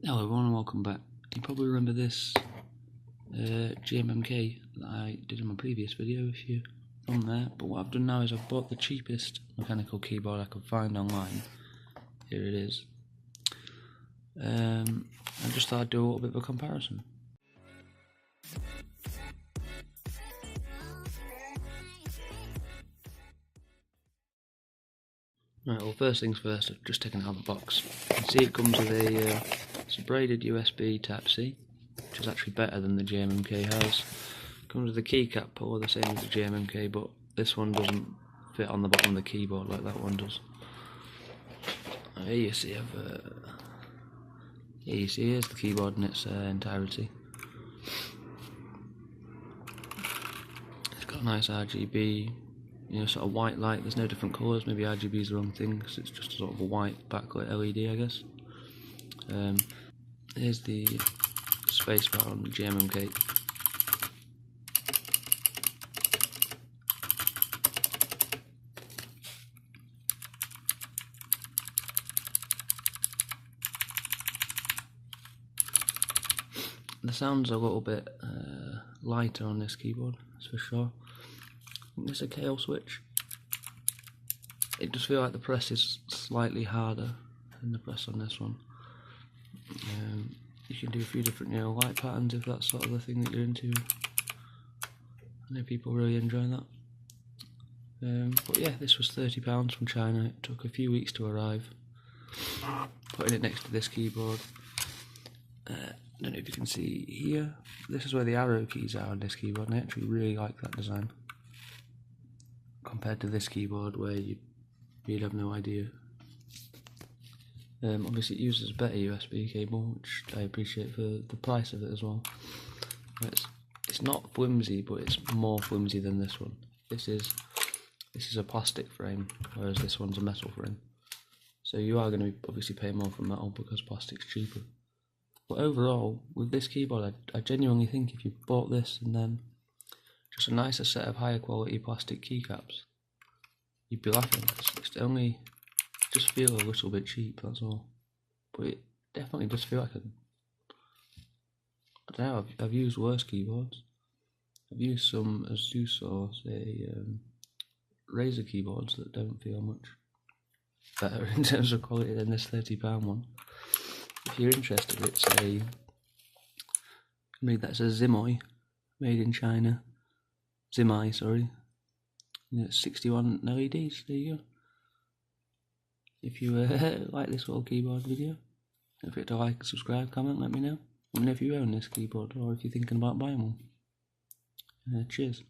Hello everyone and welcome back. You probably remember this GMMK that I did in my previous video if you're on there, but what I've done now is I've bought the cheapest mechanical keyboard I could find online. Here it is. I just thought I'd do a little bit of a comparison. Right, well first things first, I've just taken it out of the box. You can see it comes with a braided USB Type-C, which is actually better than the GMMK has. Comes with a keycap puller, the same as the GMMK, but this one doesn't fit on the bottom of the keyboard like that one does. Here you see here's the keyboard in its entirety. It's got a nice RGB, sort of white light. There's no different colours. Maybe RGB is the wrong thing because it's just sort of a white backlit LED, I guess. Here's the spacebar on the GMMK. The sound's a little bit lighter on this keyboard, that's for sure. It's a KO switch. It does feel like the press is slightly harder than the press on this one. You can do a few different light patterns if that's sort of the thing that you're into. I know people really enjoy that. But yeah, this was £30 from China. It took a few weeks to arrive. Putting it next to this keyboard. I don't know if you can see here. This is where the arrow keys are on this keyboard, and I actually really like that design. Compared to this keyboard where you'd have no idea. Obviously it uses a better USB cable, which I appreciate for the price of it as well. It's not flimsy, but it's more flimsy than this one. This is a plastic frame, whereas this one's a metal frame. So you are going to obviously pay more for metal because plastic's cheaper. But overall, with this keyboard, I genuinely think if you bought this and then just a nicer set of higher quality plastic keycaps, you'd be laughing. It's only just feel a little bit cheap, that's all. But it definitely does feel like I don't know, I've used worse keyboards. I've used some Asus or say Razer keyboards that don't feel much better in terms of quality than this £30 one. If you're interested, that's a Zimoi, made in China. Zimai, sorry. It's 61 LEDs, there you go. If you like this little keyboard video, don't forget to like, subscribe, comment, let me know. Let me know if you own this keyboard or if you're thinking about buying one. Cheers.